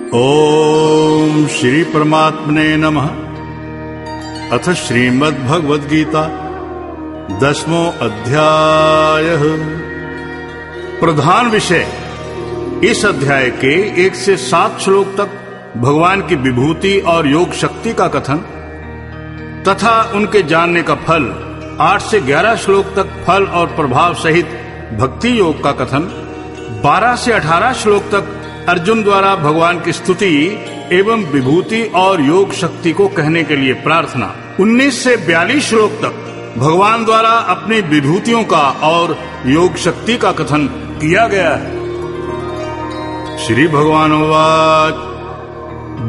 ओम श्री परमात्मने नमः। अथ श्रीमद् भगवद गीता 10वां अध्याय। प्रधान विषय इस अध्याय के 1 से 7 श्लोक तक भगवान की विभूति और योग शक्ति का कथन तथा उनके जानने का फल। 8 से 11 श्लोक तक फल और प्रभाव सहित भक्ति योग का कथन। 12 से 18 श्लोक तक अर्जुन द्वारा भगवान की स्तुति एवं विभूति और योग शक्ति को कहने के लिए प्रार्थना। 19 से 42 श्लोक तक भगवान द्वारा अपनी विभूतियों का और योग शक्ति का कथन किया गया है। श्री भगवान उवाच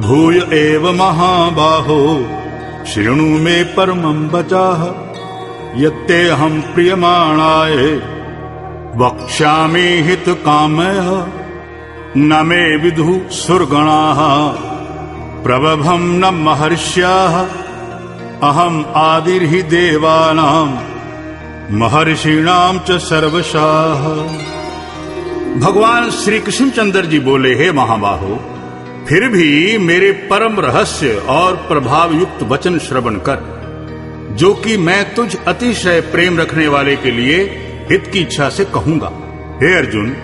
भूय एव महाबाहो शृणु मे परमं वचः यत्ते हम प्रियमाणाय वक्ष्यामि हित कामयः न मे विदुः सुरगणाः प्रबभं न महर्ष्याः अहम् आदिर्हि देवानां महर्षीणां च सर्वशः। भगवान श्री कृष्णचंद्र जी बोले, हे महाबाहो, फिर भी मेरे परम रहस्य और प्रभाव युक्त वचन श्रवण कर, जो कि मैं तुझ अतिशय प्रेम रखने वाले के लिए हित की इच्छा से कहूंगा। हे अर्जुन,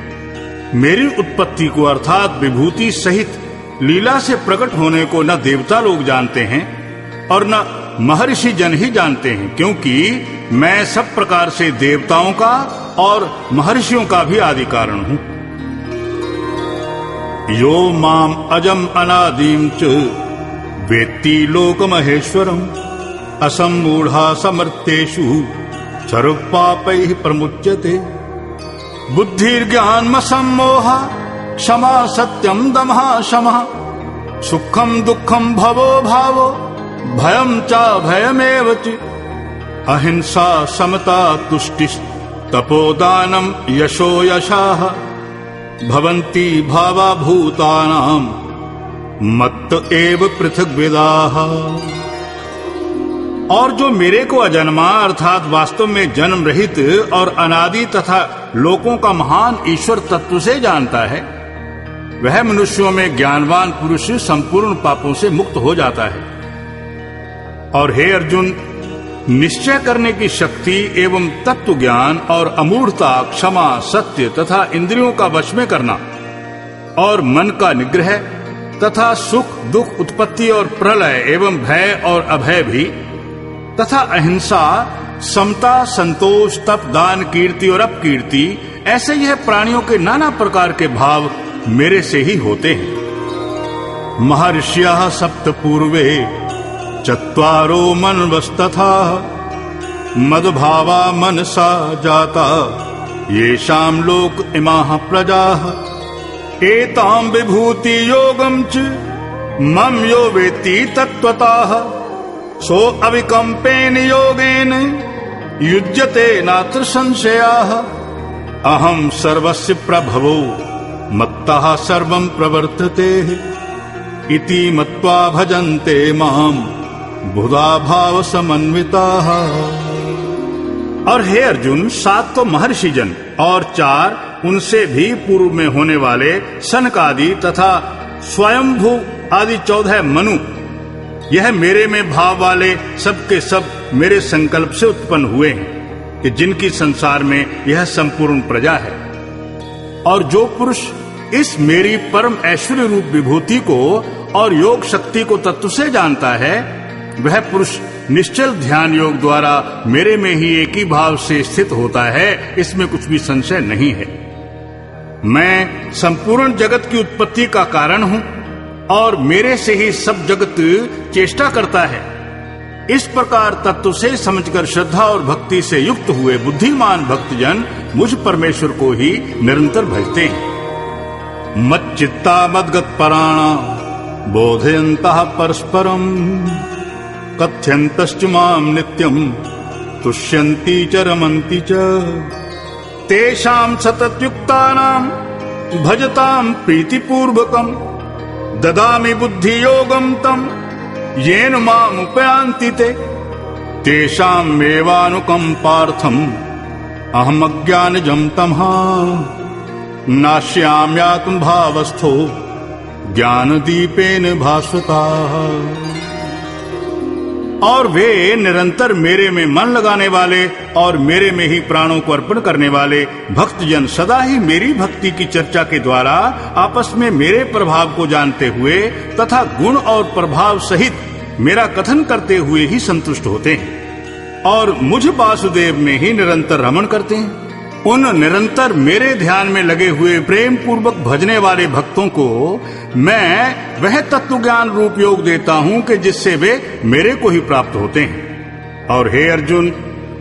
मेरी उत्पत्ति को अर्थात विभूति सहित लीला से प्रकट होने को न देवता लोग जानते हैं और न महर्षि जन ही जानते हैं, क्योंकि मैं सब प्रकार से देवताओं का और महर्षियों का भी आदि कारण हूँ। यो माम अजम अनादिम च वेत्ति लोक महेश्वरम असमूढ़ा समर्थेषु सर्वपापैः प्रमुच्यते। बुद्धिर्ज्ञानम सम्मोह क्षमा सत्यम दमः शमः सुखम दुखम भवो भावो भयम च भयमेव च अहिंसा समता तुष्टिस् तपोदानम यशो यशाः भवन्ति भावा भूतानां मत्त एव पृथग्विदाः। और जो मेरे को अजन्मा अर्थात वास्तव में जन्म रहित और अनादि तथा लोकों का महान ईश्वर तत्व से जानता है, वह मनुष्यों में ज्ञानवान पुरुष संपूर्ण पापों से मुक्त हो जाता है। और हे अर्जुन, निश्चय करने की शक्ति एवं तत्व ज्ञान और अमूढ़ता, क्षमा, सत्य तथा इंद्रियों का वश में करना और मन का निग्रह तथा सुख दुख उत्पत्ति और प्रलय एवं भय और अभय भी तथा अहिंसा, समता, संतोष, तप, दान, कीर्ति और अपकीर्ति, ऐसे यह प्राणियों के नाना प्रकार के भाव मेरे से ही होते हैं। महर्षियः सप्त पूर्वे चत्वारो मनवस्तथा मद्भावा मनसा जाता येषां लोक इमाः प्रजाः एतां विभूति योगं च मम यो वेत्ति तत्त्वतः सो अविकम्पेन योगेन युज्यते नात्र संशयाः अहं सर्वस्य प्रभवो मत्तः सर्वं प्रवर्तते इति मत्वा भजन्ते मां बुधा भाव समन्विताः। और हे अर्जुन, 7 तो महर्षि जन और 4 उनसे भी पूर्व में होने वाले सनकादि तथा स्वयंभू आदि 14 मनु, यह मेरे में भाव वाले सबके सब मेरे संकल्प से उत्पन्न हुए हैं कि जिनकी संसार में यह संपूर्ण प्रजा है। और जो पुरुष इस मेरी परम ऐश्वर्य रूप विभूति को और योग शक्ति को तत्व से जानता है, वह पुरुष निश्चल ध्यान योग द्वारा मेरे में ही एक ही भाव से स्थित होता है। इसमें कुछ भी संशय नहीं है। मैं संपूर्ण जगत की उत्पत्ति का कारण हूँ और मेरे से ही सब जगत चेष्टा करता है। इस प्रकार तत्व से समझकर श्रद्धा और भक्ति से युक्त हुए बुद्धिमान भक्तजन मुझ परमेश्वर को ही निरंतर भजते हैं। मच्चित्ता मद्गत पराणा बोधयन्तः परस्परम कथ्यन्तश्च मां नित्यं तुष्यन्ति च रमन्ति च तेषां सततयुक्तानां भजतां प्रीतिपूर्वकम् ददामि बुद्धि योगम तम येन माम उपयान्ति ते तेषां मेवानुकंपार्थम अहम अज्ञानजं तमः नाश्याम्यात्म भावस्थो ज्ञान दीपेन भास्वताः। और वे निरंतर मेरे में मन लगाने वाले और मेरे में ही प्राणों को अर्पण करने वाले भक्तजन सदा ही मेरी भक्ति की चर्चा के द्वारा आपस में मेरे प्रभाव को जानते हुए तथा गुण और प्रभाव सहित मेरा कथन करते हुए ही संतुष्ट होते हैं और मुझ वासुदेव में ही निरंतर रमण करते हैं। उन निरंतर मेरे ध्यान में लगे हुए प्रेम पूर्वक भजने वाले भक्तों को मैं वह तत्व ज्ञान रूप योग देता हूँ कि जिससे वे मेरे को ही प्राप्त होते हैं। और हे अर्जुन,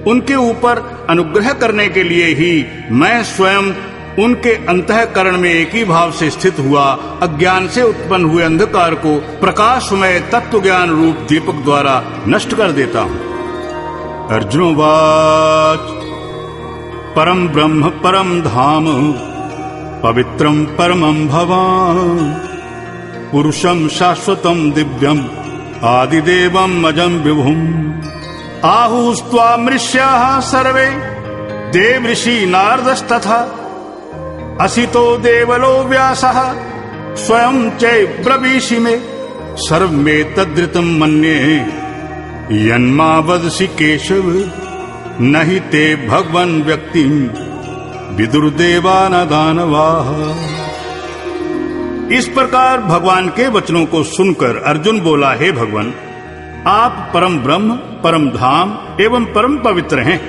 उनके ऊपर अनुग्रह करने के लिए ही मैं स्वयं उनके अंतःकरण में एक ही भाव से स्थित हुआ अज्ञान से उत्पन्न हुए अंधकार को प्रकाशमय तत्व ज्ञान रूप दीपक द्वारा नष्ट कर देता हूँ। अर्जुनोवाच परम ब्रह्म परम धाम पवित्रम परमं भवान् पुरुषं शाश्वतं दिव्यम् आदिदेवम् अजं विभुम् आहुस्त्वामृष्याः सर्वे देवऋषि नारदस्तथा असितो देवलो व्यासः स्वयं चैब्रवीषि मे सर्वमेतद्ऋतं मन्ये यन्मा वदसि केशव नहि ते भगवन् व्यक्तिं विदुर्देवा न दानवाः। इस प्रकार भगवान के वचनों को सुनकर अर्जुन बोला, हे भगवान, आप परम ब्रह्म, परम धाम एवं परम पवित्र हैं,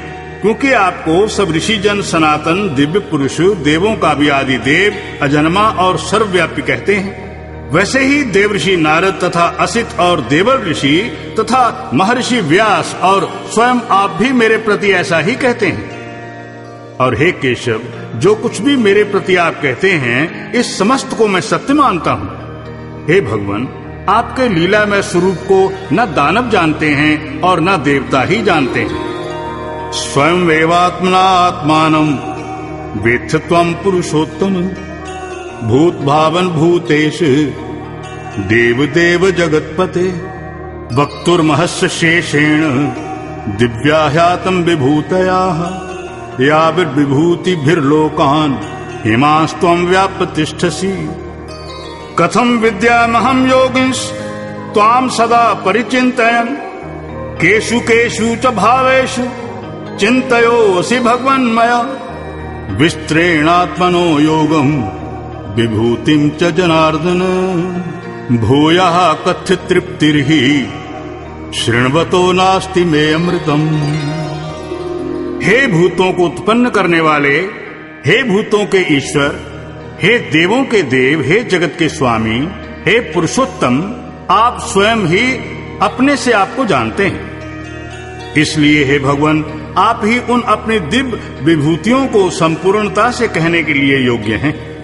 क्योंकि आपको सब ऋषि जन सनातन दिव्य पुरुष देवों का भी आदि देव अजन्मा और सर्वव्यापी कहते हैं। वैसे ही देवऋषि नारद तथा असित और देवर ऋषि तथा महर्षि व्यास और स्वयं आप भी मेरे प्रति ऐसा ही कहते हैं। और हे केशव, जो कुछ भी मेरे प्रति आप कहते हैं इस समस्त को मैं सत्य मानता हूँ। हे भगवान, आपके लीलामय स्वरूप को न दानव जानते हैं और न देवता ही जानते हैं। स्वयं एवात्मना आत्मानं वेत्थ त्वं पुरुषोत्तम भूत भावन भूतेश देव देव जगतपते वक्तुर्महस्य शेषेण दिव्याह्यातं विभूतयाः याभिर्विभूतिभिर्लोकान् हिमास्त्वं व्याप्य तिष्ठसि कथं विद्यामहं योगिंस त्वां सदा परिचिन्तयन् केषु केषु च भावेषु चिन्तयोऽसि भगवन्मया विस्तरेणात्मनो योगम् विभूतिं च जनार्दन भूयः कथ्य तृप्तिर्हि शृण्वतो नास्ति मे अमृतम्। हे भूतों को उत्पन्न करने वाले, हे भूतों के ईश्वर, हे देवों के देव, हे जगत के स्वामी, हे पुरुषोत्तम, आप स्वयं ही अपने से आपको जानते हैं। इसलिए हे भगवान, आप ही उन अपनी दिव्य विभूतियों को संपूर्णता से कहने के लिए योग्य हैं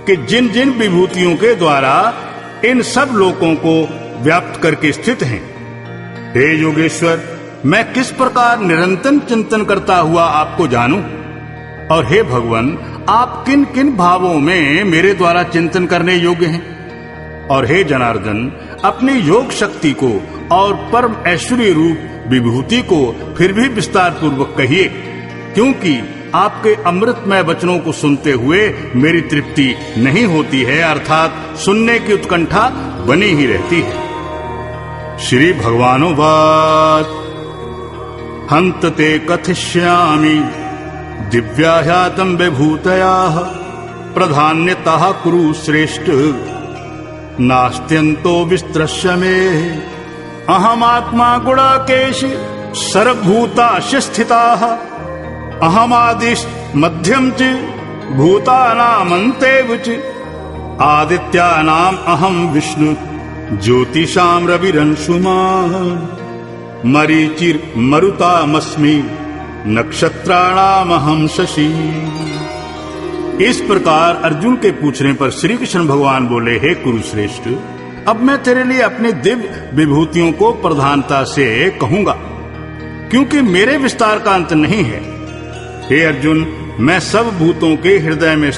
कि जिन जिन विभूतियों के द्वारा इन सब लोकों को व्याप्त करके स्थित हैं। हे योगेश्वर, मैं किस प्रकार निरंतर चिंतन करता हुआ आपको जानूं? और हे भगवान, आप किन किन भावों में मेरे द्वारा चिंतन करने योग्य हैं? और हे जनार्दन, अपनी योग शक्ति को और परम ऐश्वर्य रूप विभूति को फिर भी विस्तार पूर्वक कहिए, क्योंकि आपके अमृतमय वचनों को सुनते हुए मेरी तृप्ति नहीं होती है, अर्थात सुनने की उत्कंठा बनी ही रहती है। श्री भगवानुवाच हन्त ते कथिष्यामि दिव्याह्यातं विभूतयाः प्रधान्यतः कुरु श्रेष्ठ नास्त्यन्तो विस्तरस्य मे अहमात्मा गुणाकेश सर्वभूताश्च स्थिताः अहमादिश्च मध्यम च भूतानामन्तेव च आदित्यानाम् अहं विष्णु ज्योतिषां रविरंशुमान् मरीचिर्मरुतामस्मि नक्षत्राणाम अहं शशि। इस प्रकार अर्जुन के पूछने पर श्री कृष्ण भगवान बोले, हे कुरुश्रेष्ठ, अब मैं तेरे लिए अपनी दिव्य विभूतियों को प्रधानता से कहूंगा, क्योंकि मेरे विस्तार का अंत नहीं है। हे अर्जुन, मैं सब भूतों के हृदय में